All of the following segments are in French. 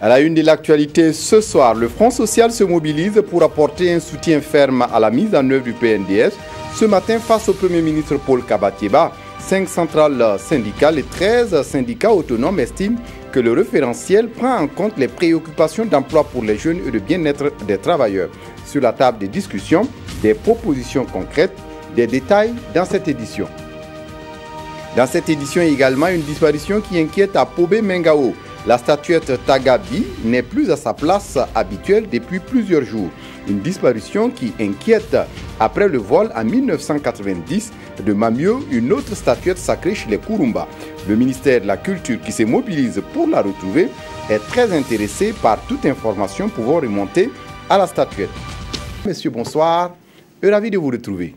À la une de l'actualité ce soir, le Front social se mobilise pour apporter un soutien ferme à la mise en œuvre du PNDS. Ce matin, face au Premier ministre Paul Kabatieba, 5 centrales syndicales et 13 syndicats autonomes estiment que le référentiel prend en compte les préoccupations d'emploi pour les jeunes et de bien-être des travailleurs. Sur la table des discussions, des propositions concrètes, des détails dans cette édition. Dans cette édition également, une disparition qui inquiète à Pobé Mengao. La statuette Tagabi n'est plus à sa place habituelle depuis plusieurs jours. Une disparition qui inquiète après le vol en 1990 de Mamio, une autre statuette sacrée chez les Kurumba. Le ministère de la Culture qui se mobilise pour la retrouver est très intéressé par toute information pouvant remonter à la statuette. Messieurs, bonsoir. Ravi de vous retrouver.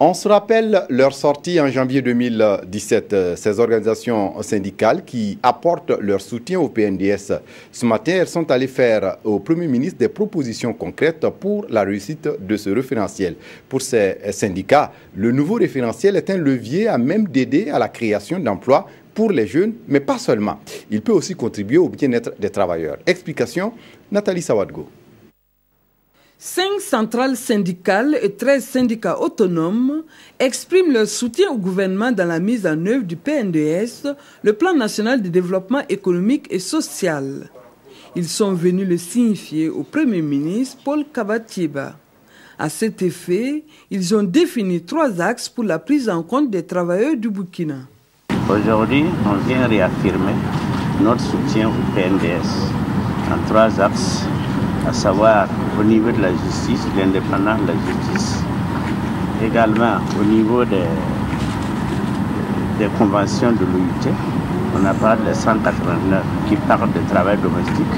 On se rappelle leur sortie en janvier 2017, ces organisations syndicales qui apportent leur soutien au PNDS. Ce matin, elles sont allées faire au Premier ministre des propositions concrètes pour la réussite de ce référentiel. Pour ces syndicats, le nouveau référentiel est un levier à même d'aider à la création d'emplois pour les jeunes, mais pas seulement. Il peut aussi contribuer au bien-être des travailleurs. Explication, Nathalie Sawadgo. 5 centrales syndicales et 13 syndicats autonomes expriment leur soutien au gouvernement dans la mise en œuvre du PNDS, le Plan national de développement économique et social. Ils sont venus le signifier au Premier ministre Paul Kabatieba. À cet effet, ils ont défini 3 axes pour la prise en compte des travailleurs du Burkina. Aujourd'hui, on vient réaffirmer notre soutien au PNDS en 3 axes, à savoir au niveau de la justice, l'indépendance de la justice, également au niveau des conventions de l'OIT. On a parlé de 189 qui parlent de travail domestique,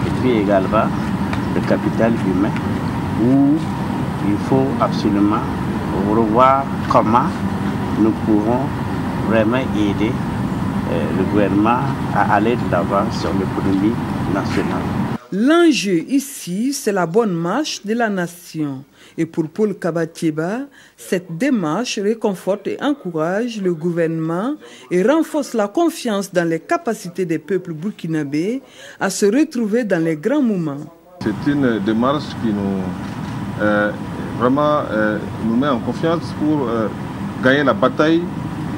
et puis également le capital humain, où il faut absolument revoir comment nous pouvons vraiment aider le gouvernement à aller de l'avant sur l'économie nationale. L'enjeu ici, c'est la bonne marche de la nation. Et pour Paul Kabatieba, cette démarche réconforte et encourage le gouvernement et renforce la confiance dans les capacités des peuples burkinabés à se retrouver dans les grands moments. C'est une démarche qui nous, nous met en confiance pour gagner la bataille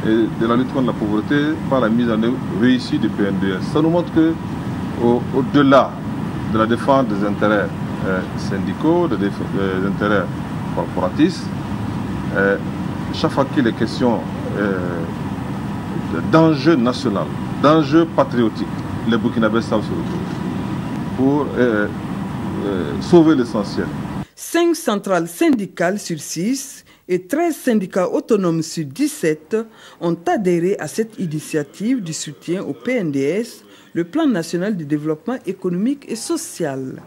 de la lutte contre la pauvreté par la mise en œuvre réussie du PNDS. Ça nous montre qu'au-delà de la défense des intérêts syndicaux, des intérêts corporatistes, chaque fois qu'il est question d'enjeux nationaux, d'enjeux patriotiques, les Burkinabés savent se retrouver pour sauver l'essentiel. 5 centrales syndicales sur 6 et 13 syndicats autonomes sur 17 ont adhéré à cette initiative du soutien au PNDS, le Plan national de développement économique et social.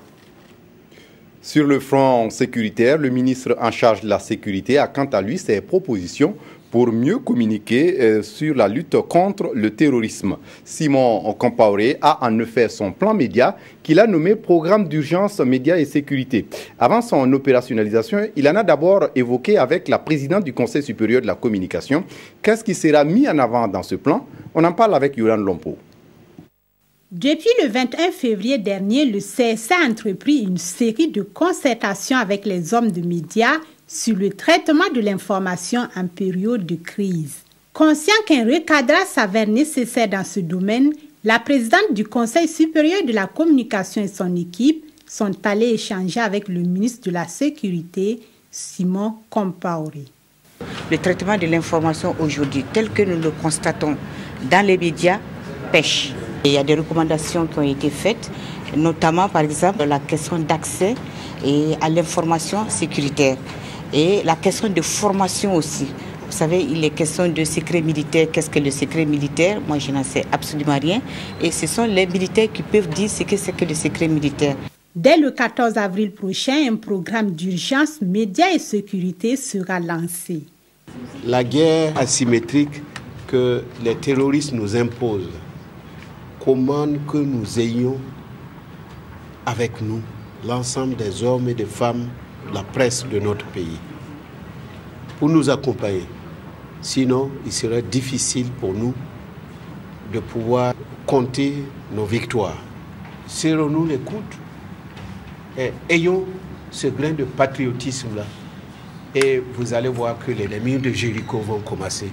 Sur le front sécuritaire, le ministre en charge de la sécurité a quant à lui ses propositions pour mieux communiquer sur la lutte contre le terrorisme. Simon Compaoré a en effet son plan média qu'il a nommé Programme d'urgence médias et sécurité. Avant son opérationnalisation, il en a d'abord évoqué avec la présidente du Conseil supérieur de la communication. Qu'est-ce qui sera mis en avant dans ce plan? On en parle avec Yoran Lompo. Depuis le 21 février dernier, le CSA a entrepris une série de concertations avec les hommes de médias sur le traitement de l'information en période de crise. Conscient qu'un recadrage s'avère nécessaire dans ce domaine, la présidente du Conseil supérieur de la communication et son équipe sont allées échanger avec le ministre de la Sécurité, Simon Compaoré. Le traitement de l'information aujourd'hui, tel que nous le constatons dans les médias, pêche. Il y a des recommandations qui ont été faites, notamment par exemple la question d'accès à l'information sécuritaire et la question de formation aussi. Vous savez, il est question de secret militaire. Qu'est-ce que le secret militaire? Moi, je n'en sais absolument rien. Et ce sont les militaires qui peuvent dire ce que c'est que le secret militaire. Dès le 14 avril prochain, un programme d'urgence médias et sécurité sera lancé. La guerre asymétrique que les terroristes nous imposent commande que nous ayons avec nous l'ensemble des hommes et des femmes de la presse de notre pays pour nous accompagner. Sinon, il serait difficile pour nous de pouvoir compter nos victoires. Serrons-nous les coudes et ayons ce grain de patriotisme-là. Et vous allez voir que les murs de Jéricho vont commencer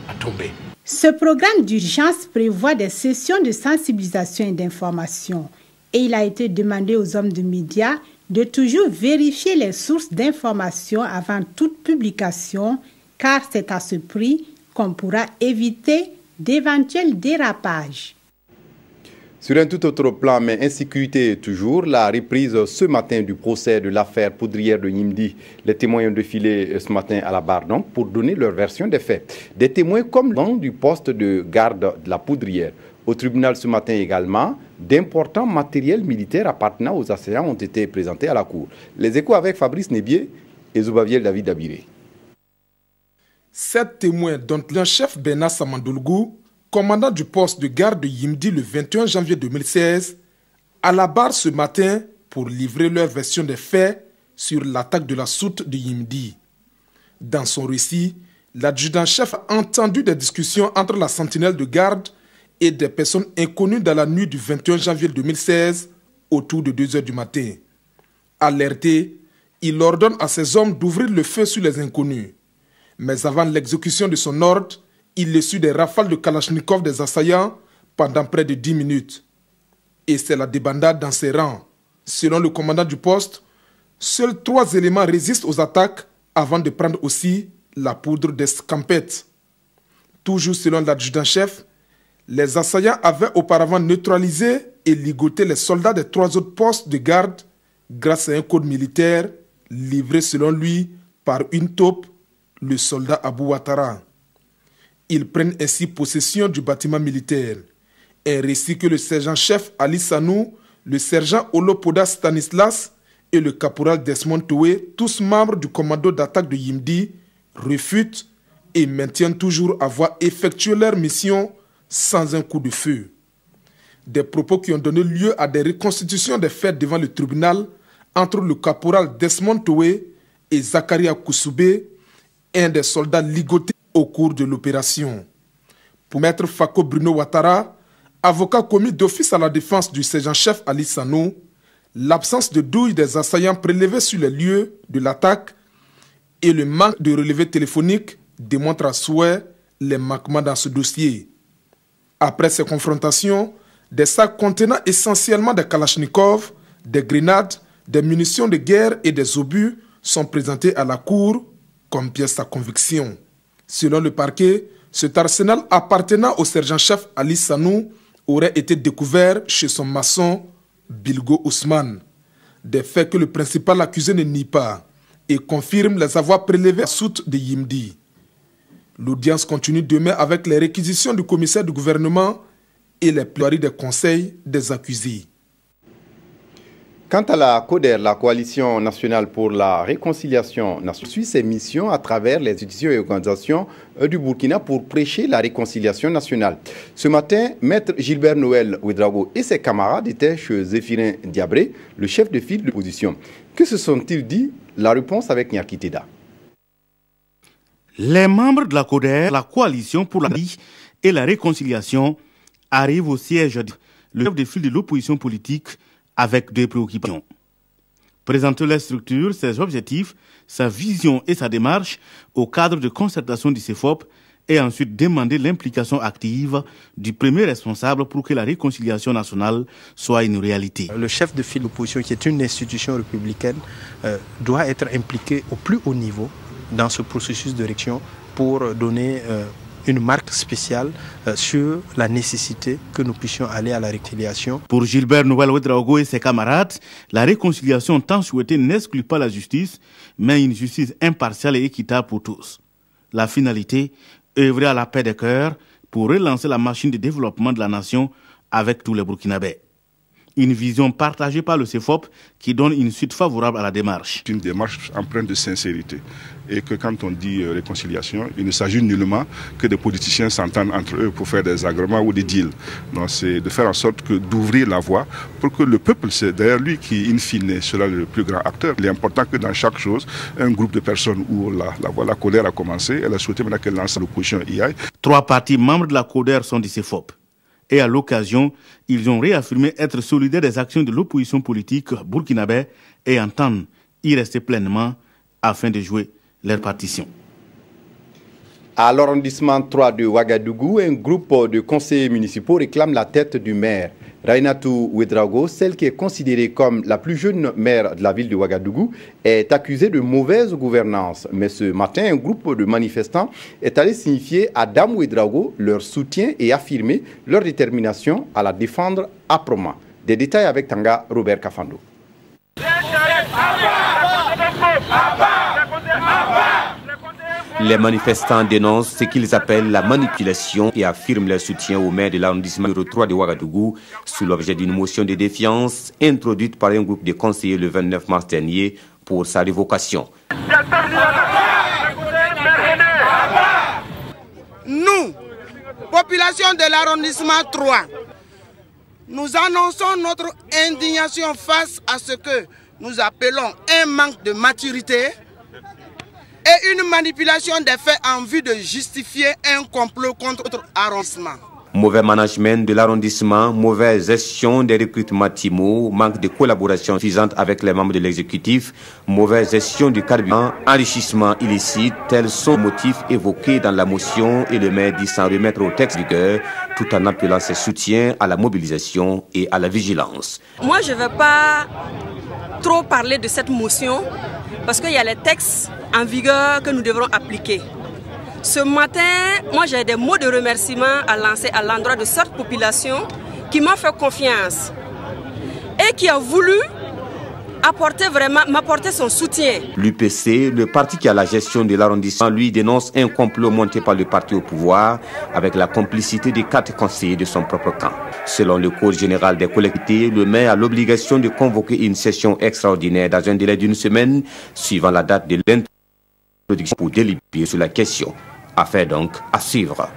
à tomber. Ce programme d'urgence prévoit des sessions de sensibilisation et d'information. Et il a été demandé aux hommes de médias de toujours vérifier les sources d'information avant toute publication, car c'est à ce prix qu'on pourra éviter d'éventuels dérapages. Sur un tout autre plan, mais insécurité toujours, la reprise ce matin du procès de l'affaire poudrière de Yimdi. Les témoins ont défilé ce matin à la barre donc pour donner leur version des faits. Des témoins comme le du poste de garde de la poudrière. Au tribunal ce matin également, d'importants matériels militaires appartenant aux assaillants ont été présentés à la cour. Les échos avec Fabrice Nébier et Zoubaviel David Abiré. 7 témoins, dont l'un chef Bena Samandolgou, commandant du poste de garde de Yimdi le 21 janvier 2016, à la barre ce matin pour livrer leur version des faits sur l'attaque de la soute de Yimdi. Dans son récit, l'adjudant-chef a entendu des discussions entre la sentinelle de garde et des personnes inconnues dans la nuit du 21 janvier 2016 autour de 2 heures du matin. Alerté, il ordonne à ses hommes d'ouvrir le feu sur les inconnus. Mais avant l'exécution de son ordre, il reçut des rafales de Kalachnikov des assaillants pendant près de 10 minutes. Et c'est la débandade dans ses rangs. Selon le commandant du poste, seuls 3 éléments résistent aux attaques avant de prendre aussi la poudre d'escampette. Toujours selon l'adjudant-chef, les assaillants avaient auparavant neutralisé et ligoté les soldats des 3 autres postes de garde grâce à un code militaire livré selon lui par une taupe, le soldat Abou Ouattara. Ils prennent ainsi possession du bâtiment militaire. Un récit que le sergent-chef Ali Sanou, le sergent Olopoda Stanislas et le caporal Desmond Toué, tous membres du commando d'attaque de Yimdi, refutent et maintiennent toujours avoir effectué leur mission sans un coup de feu. Des propos qui ont donné lieu à des reconstitutions des faits devant le tribunal entre le caporal Desmond Toué et Zakaria Koussoubé, un des soldats ligotés au cours de l'opération. Pour maître Fako Bruno Ouattara, avocat commis d'office à la défense du sergent-chef Ali Sanou, l'absence de douilles des assaillants prélevés sur les lieux de l'attaque et le manque de relevés téléphoniques démontrent à souhait les manquements dans ce dossier. Après ces confrontations, des sacs contenant essentiellement des kalachnikovs, des grenades, des munitions de guerre et des obus sont présentés à la cour comme pièce à conviction. Selon le parquet, cet arsenal appartenant au sergent-chef Ali Sanou aurait été découvert chez son maçon Bilgo Ousmane. Des faits que le principal accusé ne nie pas et confirme les avoir prélevés à soute de Yimdi. L'audience continue demain avec les réquisitions du commissaire du gouvernement et les plaidoiries des conseils des accusés. Quant à la CODER, la Coalition nationale pour la réconciliation nationale, suit ses missions à travers les institutions et organisations du Burkina pour prêcher la réconciliation nationale. Ce matin, Maître Gilbert Noël Ouedraogo et ses camarades étaient chez Zéphirin Diabré, le chef de file de l'opposition. Que se sont-ils dit? La réponse avec Nyaki Teda. Les membres de la CODER, la Coalition pour la et la réconciliation, arrivent au siège le chef de file de l'opposition politique avec 2 préoccupations. Présenter la structure, ses objectifs, sa vision et sa démarche au cadre de concertation du CEFOP et ensuite demander l'implication active du premier responsable pour que la réconciliation nationale soit une réalité. Le chef de file de l'opposition, qui est une institution républicaine, doit être impliqué au plus haut niveau dans ce processus de réaction pour donner une marque spéciale sur la nécessité que nous puissions aller à la réconciliation. Pour Gilbert Noël Ouedraogo et ses camarades, la réconciliation tant souhaitée n'exclut pas la justice, mais une justice impartiale et équitable pour tous. La finalité, œuvrer à la paix des cœurs pour relancer la machine de développement de la nation avec tous les Burkinabés. Une vision partagée par le CEFOP qui donne une suite favorable à la démarche. Une démarche empreinte de sincérité et que quand on dit réconciliation, il ne s'agit nullement que des politiciens s'entendent entre eux pour faire des agréments ou des deals. Non, c'est de faire en sorte que d'ouvrir la voie pour que le peuple, c'est derrière lui qui, in fine, sera le plus grand acteur. Il est important que dans chaque chose, un groupe de personnes où la colère a commencé, elle a souhaité maintenant qu'elle lance l'opposition y aille. 3 partis membres de la CODER sont du CEFOP. Et à l'occasion, ils ont réaffirmé être solidaires des actions de l'opposition politique burkinabé et entendent y rester pleinement afin de jouer leur partition. À l'arrondissement 3 de Ouagadougou, un groupe de conseillers municipaux réclame la tête du maire. Rainatou Ouedraogo, celle qui est considérée comme la plus jeune maire de la ville de Ouagadougou, est accusée de mauvaise gouvernance. Mais ce matin, un groupe de manifestants est allé signifier à Dame Ouedraogo leur soutien et affirmer leur détermination à la défendre âprement. Des détails avec Tanga Robert Kafando. Les manifestants dénoncent ce qu'ils appellent la manipulation et affirment leur soutien au maire de l'arrondissement numéro 3 de Ouagadougou sous l'objet d'une motion de défiance introduite par un groupe de conseillers le 29 mars dernier pour sa révocation. Nous, population de l'arrondissement 3, nous annonçons notre indignation face à ce que nous appelons un manque de maturité et une manipulation des faits en vue de justifier un complot contre notre arrondissement. Mauvais management de l'arrondissement, mauvaise gestion des recrutements TIMO, manque de collaboration suffisante avec les membres de l'exécutif, mauvaise gestion du carburant, enrichissement illicite, tels sont les motifs évoqués dans la motion et le maire dit s'en remettre au texte du cœur, tout en appelant ses soutiens à la mobilisation et à la vigilance. Moi, je ne veux pas trop parler de cette motion parce qu'il y a les textes en vigueur que nous devrons appliquer. Ce matin, moi j'ai des mots de remerciement à lancer à l'endroit de cette population qui m'a fait confiance et qui a voulu m'apporter son soutien. L'UPC, le parti qui a la gestion de l'arrondissement, lui dénonce un complot monté par le parti au pouvoir avec la complicité des 4 conseillers de son propre camp. Selon le code général des collectivités, le maire a l'obligation de convoquer une session extraordinaire dans un délai d'une semaine suivant la date de l'introduction pour délibérer sur la question. Affaire donc à suivre.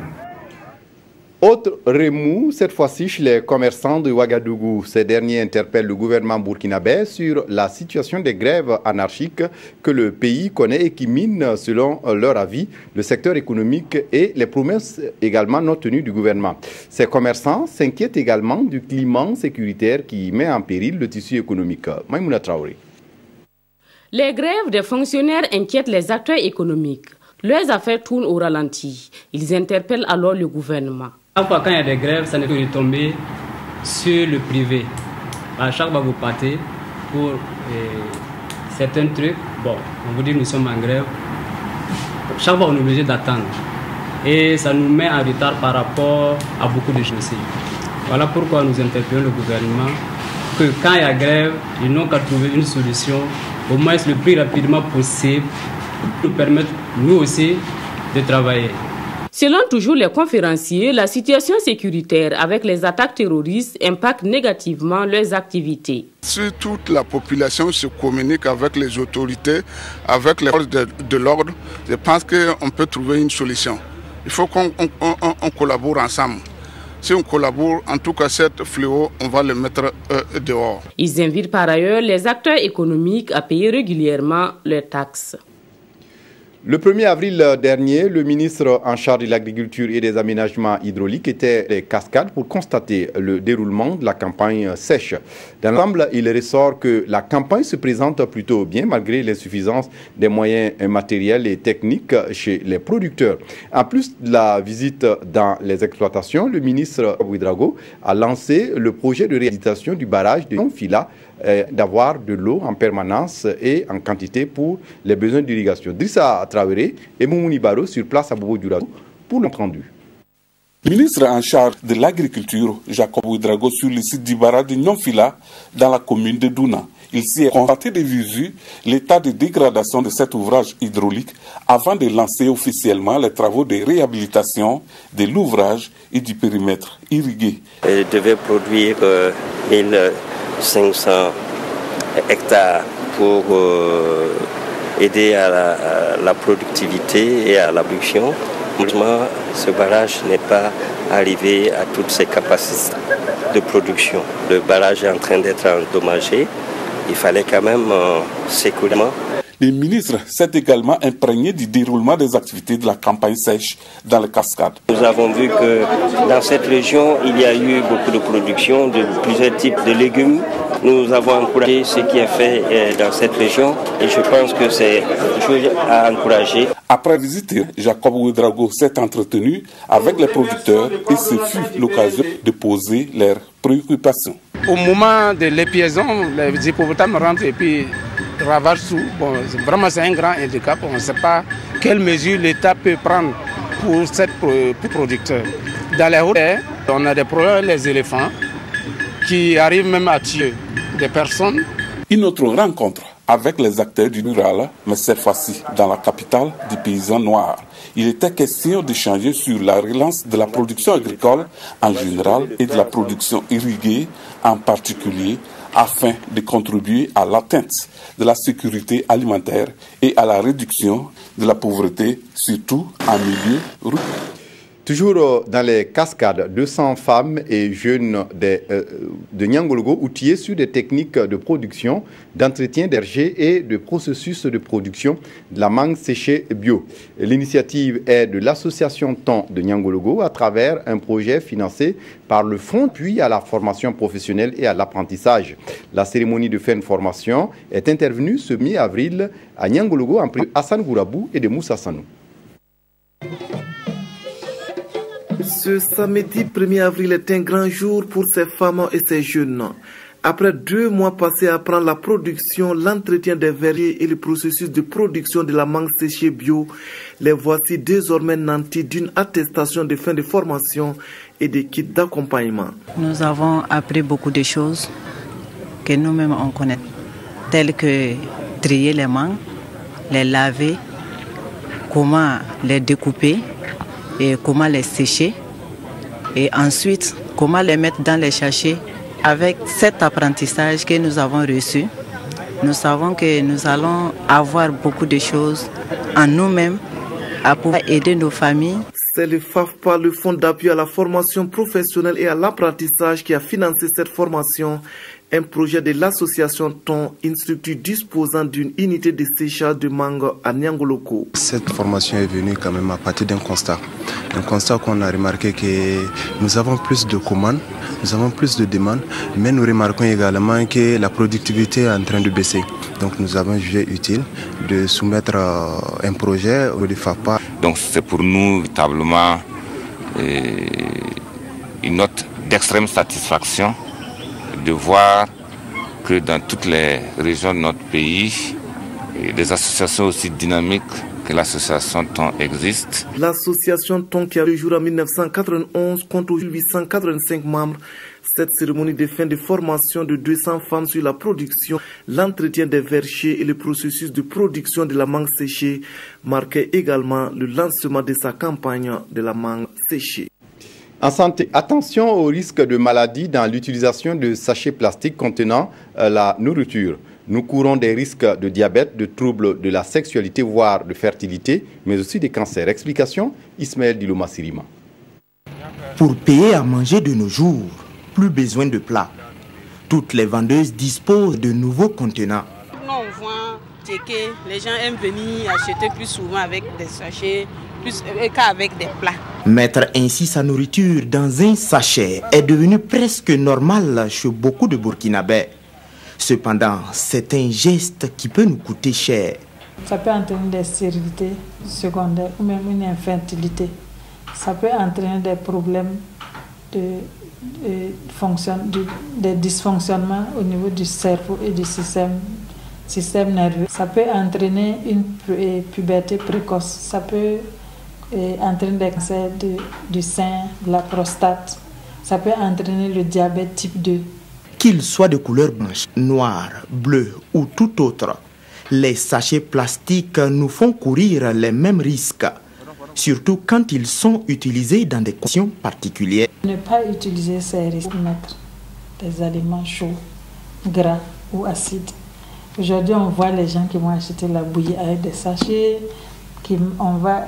Autre remous, cette fois-ci chez les commerçants de Ouagadougou. Ces derniers interpellent le gouvernement burkinabé sur la situation des grèves anarchiques que le pays connaît et qui minent, selon leur avis, le secteur économique et les promesses également non tenues du gouvernement. Ces commerçants s'inquiètent également du climat sécuritaire qui met en péril le tissu économique. Maïmouna Traoré. Les grèves des fonctionnaires inquiètent les acteurs économiques. Leurs affaires tournent au ralenti. Ils interpellent alors le gouvernement. Chaque fois quand il y a des grèves, ça ne peut retomber sur le privé. À chaque fois que vous partez pour certains trucs, bon, on vous dit nous sommes en grève. Chaque fois on est obligé d'attendre. Et ça nous met en retard par rapport à beaucoup de choses. Voilà pourquoi nous interpellons le gouvernement que quand il y a grève, ils n'ont qu'à trouver une solution, au moins le plus rapidement possible, pour nous permettre, nous aussi, de travailler. Selon toujours les conférenciers, la situation sécuritaire avec les attaques terroristes impacte négativement leurs activités. Si toute la population se communique avec les autorités, avec les forces de l'ordre, je pense qu'on peut trouver une solution. Il faut qu'on collabore ensemble. Si on collabore, en tout cas, cette fléau, on va le mettre dehors. Ils invitent par ailleurs les acteurs économiques à payer régulièrement leurs taxes. Le 1er avril dernier, le ministre en charge de l'agriculture et des aménagements hydrauliques était les cascades pour constater le déroulement de la campagne sèche. Dans l'ensemble, il ressort que la campagne se présente plutôt bien malgré l'insuffisance des moyens matériels et techniques chez les producteurs. En plus de la visite dans les exploitations, le ministre Ouedraogo a lancé le projet de réalisation du barrage de Nonfila, d'avoir de l'eau en permanence et en quantité pour les besoins d'irrigation. Drissa Traoré et Moumouni Baro sur place à Bobo Dioulasso pour l'entendu. Le ministre en charge de l'agriculture, Jacob Ouedraogo, sur le site du barrage de Nonfila dans la commune de Douna. Il s'y est constaté de visu l'état de dégradation de cet ouvrage hydraulique avant de lancer officiellement les travaux de réhabilitation de l'ouvrage et du périmètre irrigué. Il devait produire 1500 hectares pour aider à la productivité et à la production. Malheureusement, ce barrage n'est pas arrivé à toutes ses capacités de production. Le barrage est en train d'être endommagé. Il fallait quand même sécuriser. Le ministre s'est également imprégné du déroulement des activités de la campagne sèche dans les cascades. Nous avons vu que dans cette région, il y a eu beaucoup de production de plusieurs types de légumes. Nous avons encouragé ce qui est fait dans cette région et je pense que c'est une chose à encourager. Après visiter, Jacob Ouedraogo s'est entretenu avec les producteurs et ce fut l'occasion de poser leurs préoccupations. Au moment de l'épiaison, les hippopotames rentrent et puis ravagent tout. Bon, vraiment, c'est un grand handicap. On ne sait pas quelles mesures l'État peut prendre pour ces producteurs. Dans les routes, on a des problèmes avec les éléphants qui arrivent même à tuer des personnes. Une autre rencontre avec les acteurs du rural, mais cette fois-ci dans la capitale des paysans noirs. Il était question d'échanger sur la relance de la production agricole en général et de la production irriguée en particulier, afin de contribuer à l'atteinte de la sécurité alimentaire et à la réduction de la pauvreté, surtout en milieu rural. Toujours dans les cascades, 200 femmes et jeunes de Niangologo outillés sur des techniques de production, d'entretien d'hergé et de processus de production de la mangue séchée bio. L'initiative est de l'association Temps de Niangologo à travers un projet financé par le Fonds puis à la formation professionnelle et à l'apprentissage. La cérémonie de fin de formation est intervenue ce mi-avril à Niangologo en présence Hassan Gourabou et de Moussa Sanou. Ce samedi 1er avril est un grand jour pour ces femmes et ces jeunes. Après 2 mois passés à apprendre la production, l'entretien des verriers et le processus de production de la mangue séchée bio, les voici désormais nantis d'une attestation de fin de formation et des kits d'accompagnement. Nous avons appris beaucoup de choses que nous-mêmes on connaît, telles que trier les mangues, les laver, comment les découper et comment les sécher et ensuite comment les mettre dans les sachets. Avec cet apprentissage que nous avons reçu, nous savons que nous allons avoir beaucoup de choses en nous-mêmes à pouvoir aider nos familles. C'est le FAFPA, le Fonds d'appui à la formation professionnelle et à l'apprentissage, qui a financé cette formation. Un projet de l'association Ton, une structure disposant d'une unité de séchage de mangue à Niangologo. Cette formation est venue quand même à partir d'un constat. Un constat qu'on a remarqué que nous avons plus de commandes, nous avons plus de demandes, mais nous remarquons également que la productivité est en train de baisser. Donc nous avons jugé utile de soumettre un projet au FAFPA. Donc c'est pour nous véritablement une note d'extrême satisfaction de voir que dans toutes les régions de notre pays, des associations aussi dynamiques que l'association Ton existe. L'association Ton, qui a eu jour en 1991, compte aujourd'hui 885 membres. Cette cérémonie de fin de formation de 200 femmes sur la production, l'entretien des vergers et le processus de production de la mangue séchée marquait également le lancement de sa campagne de la mangue séchée. En santé, attention au risque de maladie dans l'utilisation de sachets plastiques contenant la nourriture. Nous courons des risques de diabète, de troubles de la sexualité, voire de fertilité, mais aussi des cancers. Explication, Ismaël Diloma Sirima. Pour payer à manger de nos jours, plus besoin de plats. Toutes les vendeuses disposent de nouveaux contenants. Nous, on voit que les gens aiment venir acheter plus souvent avec des sachets qu'avec des plats. Mettre ainsi sa nourriture dans un sachet est devenu presque normal chez beaucoup de Burkinabés. Cependant, c'est un geste qui peut nous coûter cher. Ça peut entraîner des stérilités secondaires ou même une infertilité. Ça peut entraîner des problèmes de dysfonctionnement au niveau du cerveau et du système nerveux. Ça peut entraîner une puberté précoce. Ça peut entraîner des cancers du sein, de la prostate. Ça peut entraîner le diabète type 2. Qu'ils soient de couleur blanche, noire, bleue ou tout autre, les sachets plastiques nous font courir les mêmes risques, surtout quand ils sont utilisés dans des conditions particulières. Ne pas utiliser ces risques pour mettre des aliments chauds, gras ou acides. Aujourd'hui, on voit les gens qui vont acheter la bouillie avec des sachets.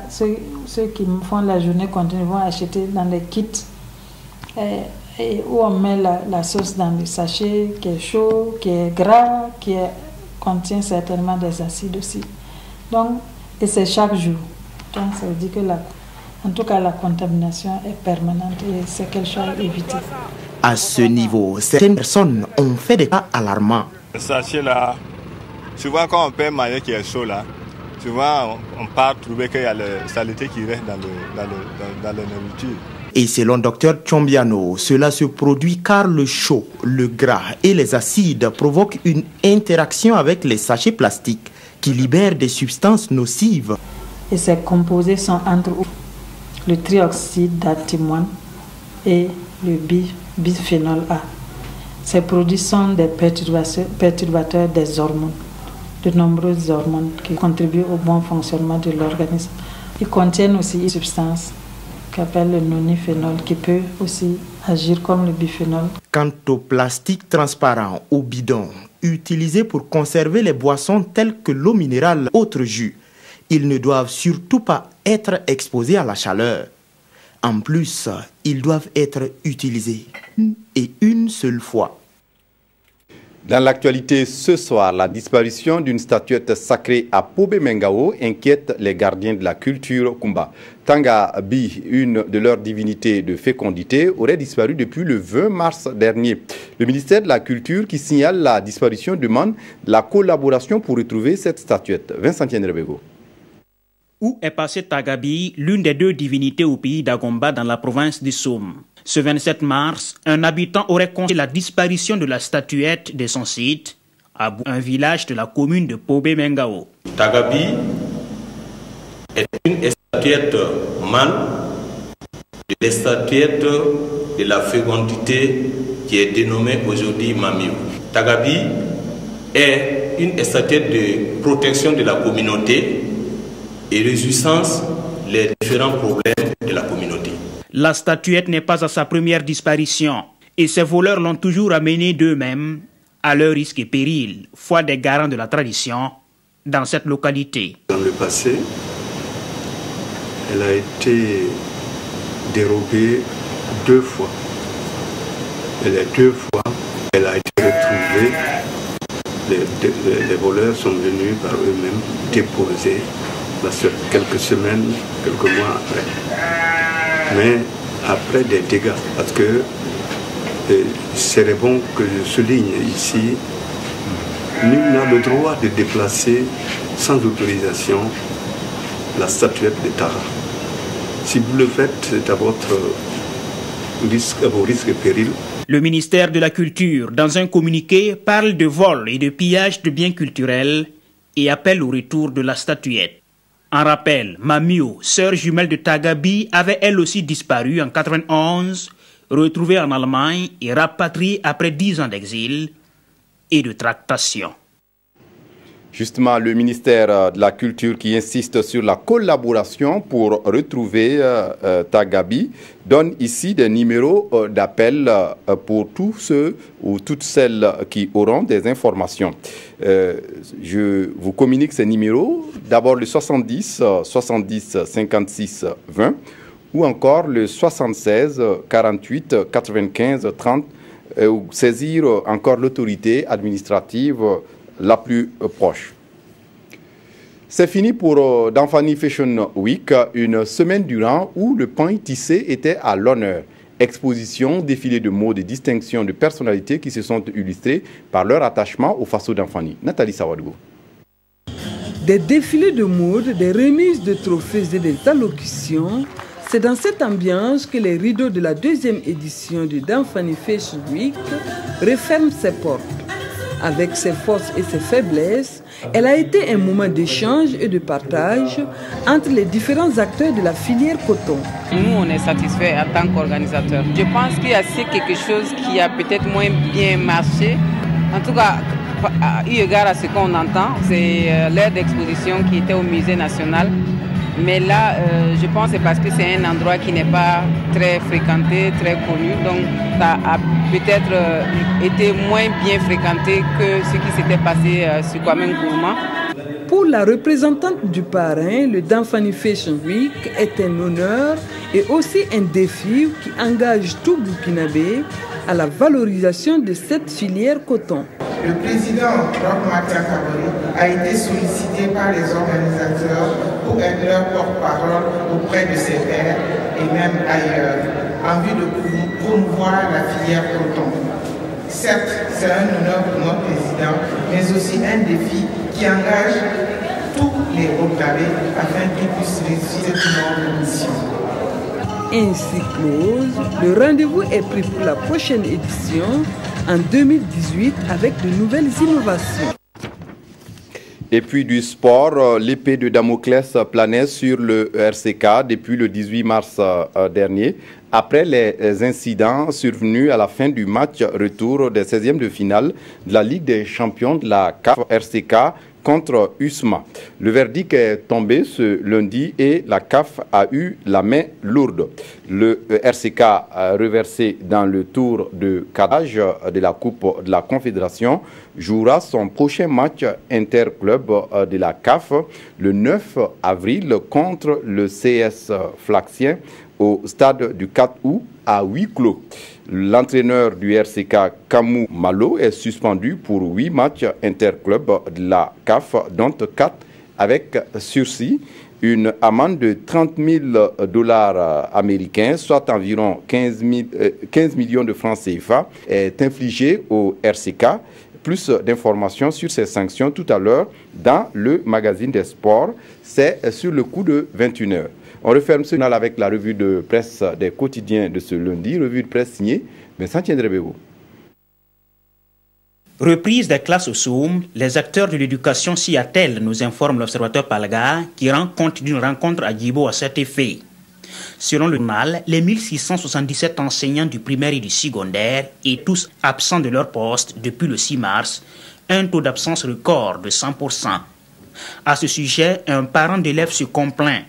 Ceux qui font la journée continue vont acheter dans les kits où on met la sauce dans le sachet qui est chaud, qui est gras, qui est contient certainement des acides aussi. Donc, et c'est chaque jour. Donc ça veut dire que en tout cas la contamination est permanente et c'est quelque chose à éviter. À ce niveau, certaines personnes ont fait des cas alarmants. Sachez là, souvent quand on perd maillot qui est chaud là, souvent on part trouver qu'il y a la saleté qui reste dans la nourriture. Et selon Dr Chombiano, cela se produit car le chaud, le gras et les acides provoquent une interaction avec les sachets plastiques qui libèrent des substances nocives. Et ces composés sont entre le trioxyde d'antimoine et le bisphénol A. Ces produits sont des perturbateurs des hormones, de nombreuses hormones qui contribuent au bon fonctionnement de l'organisme. Ils contiennent aussi une substance qu'appelle le nonylphénol qui peut aussi agir comme le bisphénol. Quant au plastique transparent ou bidon, utilisé pour conserver les boissons telles que l'eau minérale, autres jus, ils ne doivent surtout pas être exposés à la chaleur. En plus, ils doivent être utilisés une seule fois. Dans l'actualité ce soir, la disparition d'une statuette sacrée à Pobé-Mengao inquiète les gardiens de la culture Kumba. Tanga Bi, une de leurs divinités de fécondité, aurait disparu depuis le 20 mars dernier. Le ministère de la Culture qui signale la disparition demande la collaboration pour retrouver cette statuette. Vincent Rebego. Où est passée Tagabi, l'une des deux divinités au pays d'Agomba dans la province de Soum? Ce 27 mars, un habitant aurait constaté la disparition de la statuette de son site, à un village de la commune de Pobé-Mengao. Tagabi est une statuette mâle de la statuette de la fécondité qui est dénommée aujourd'hui Mamiou. Tagabi est une statuette de protection de la communauté et résistance les différents problèmes de la communauté. La statuette n'est pas à sa première disparition et ses voleurs l'ont toujours amenée d'eux-mêmes à leur risque et péril, foi des garants de la tradition dans cette localité. Dans le passé, elle a été dérobée 2 fois. Et les 2 fois, elle a été retrouvée. Les voleurs sont venus par eux-mêmes déposer quelques semaines, quelques mois après. Mais après des dégâts, parce que c'est bon que je souligne ici, nul n'a le droit de déplacer sans autorisation la statuette de Tara. Si vous le faites, c'est à vos risques et périls. Le ministère de la Culture, dans un communiqué, parle de vol et de pillage de biens culturels et appelle au retour de la statuette. En rappel, Mamiou, sœur jumelle de Tagabi, avait elle aussi disparu en 1991, retrouvée en Allemagne et rapatriée après 10 ans d'exil et de tractation. Justement, le ministère de la Culture qui insiste sur la collaboration pour retrouver Tagabi donne ici des numéros d'appel pour tous ceux ou toutes celles qui auront des informations. Je vous communique ces numéros. D'abord le 70 70 56 20 ou encore le 76 48 95 30 ou saisir encore l'autorité administrative la plus proche. C'est fini pour Danfani Fashion Week, une semaine durant où le pain tissé était à l'honneur. Exposition, défilé de mots, de distinctions de personnalités qui se sont illustrées par leur attachement au faso d'Anfani. Nathalie Sawadou. Des défilés de mode, des remises de trophées et des allocutions, c'est dans cette ambiance que les rideaux de la 2e édition du Danfani Fashion Week referment ses portes. Avec ses forces et ses faiblesses, elle a été un moment d'échange et de partage entre les différents acteurs de la filière coton. Nous, on est satisfaits en tant qu'organisateurs. Je pense qu'il y a quelque chose qui a peut-être moins bien marché. En tout cas, eu égard à ce qu'on entend, c'est l'aire d'exposition qui était au Musée national. Mais là, je pense que c'est parce que c'est un endroit qui n'est pas très fréquenté, très connu. Donc, ça a peut-être été moins bien fréquenté que ce qui s'était passé sur Kwame Nkrumah. Pour la représentante du parrain, le Danfani Fashion Week est un honneur et aussi un défi qui engage tout Burkinabé à la valorisation de cette filière coton. le président Roch Martin Kabore a été sollicité par les organisateurs pour être leur porte-parole auprès de ses pairs et même ailleurs, en vue de promouvoir la filière coton. Certes, c'est un honneur pour notre président, mais aussi un défi qui engage tous les Haut-Clavés afin qu'ils puissent réussir cette noble mission. Ainsi close, le rendez-vous est pris pour la prochaine édition en 2018 avec de nouvelles innovations. Et puis du sport, l'épée de Damoclès planait sur le RCK depuis le 18 mars dernier, après les incidents survenus à la fin du match retour des 16e de finale de la Ligue des champions de la CAF RCK contre USMA. Le verdict est tombé ce lundi et la CAF a eu la main lourde. Le RCK reversé dans le tour de quadrage de la Coupe de la Confédération jouera son prochain match interclub de la CAF le 9 avril contre le CS Flaxien au stade du 4 août à huis clos. L'entraîneur du RCK, Kamou Malo, est suspendu pour 8 matchs interclubs de la CAF, dont 4 avec sursis. Une amende de 30 000 $ américains, soit environ 15 millions de francs CFA, est infligée au RCK. Plus d'informations sur ces sanctions tout à l'heure dans le magazine des sports. C'est sur le coup de 21h. On referme ce journal avec la revue de presse des quotidiens de ce lundi, revue de presse signée Vincent Tiendrebego. Reprise des classes au Soum, les acteurs de l'éducation s'y attellent, nous informe l'observateur Palga, qui rend compte d'une rencontre à Djibo à cet effet. Selon le journal, les 1677 enseignants du primaire et du secondaire et tous absents de leur poste depuis le 6 mars, un taux d'absence record de 100%. À ce sujet, un parent d'élève se complaint.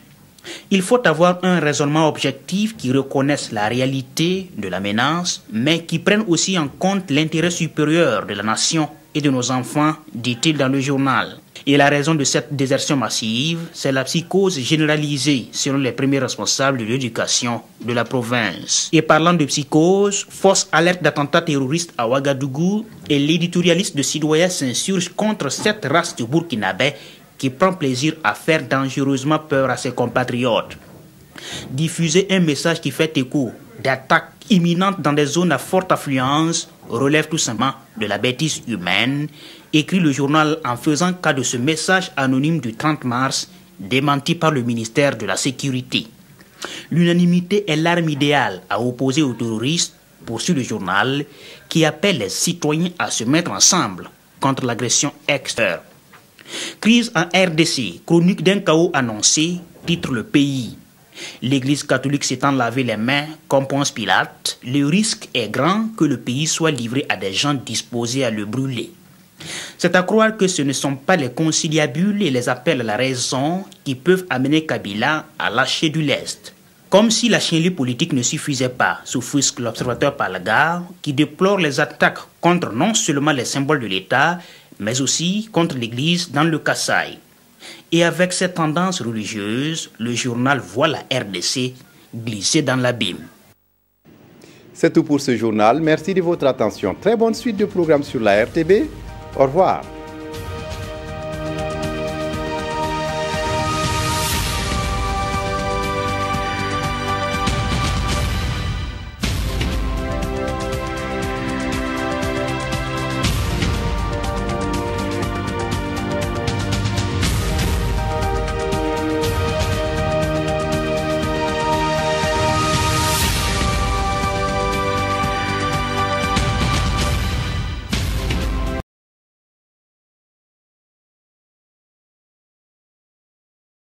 Il faut avoir un raisonnement objectif qui reconnaisse la réalité de la menace, mais qui prenne aussi en compte l'intérêt supérieur de la nation et de nos enfants, dit-il dans le journal. Et la raison de cette désertion massive, c'est la psychose généralisée, selon les premiers responsables de l'éducation de la province. Et parlant de psychose, fausse alerte d'attentats terroristes à Ouagadougou et l'éditorialiste de Sidoya s'insurge contre cette race de Burkinabé qui prend plaisir à faire dangereusement peur à ses compatriotes. Diffuser un message qui fait écho d'attaques imminentes dans des zones à forte affluence relève tout simplement de la bêtise humaine, écrit le journal en faisant cas de ce message anonyme du 30 mars, démenti par le ministère de la Sécurité. L'unanimité est l'arme idéale à opposer aux terroristes, poursuit le journal, qui appelle les citoyens à se mettre ensemble contre l'agression extérieure. Crise en RDC, chronique d'un chaos annoncé, titre Le Pays. L'Église catholique s'étant lavé les mains comme Ponce Pilate, le risque est grand que le pays soit livré à des gens disposés à le brûler. C'est à croire que ce ne sont pas les conciliabules et les appels à la raison qui peuvent amener Kabila à lâcher du lest. Comme si la chienlit politique ne suffisait pas, s'offusque l'observateur Palga, qui déplore les attaques contre non seulement les symboles de l'État, mais aussi contre l'Église dans le Kasaï. Et avec cette tendance religieuse, le journal voit la RDC glisser dans l'abîme. C'est tout pour ce journal. Merci de votre attention. Très bonne suite de programmes sur la RTB. Au revoir.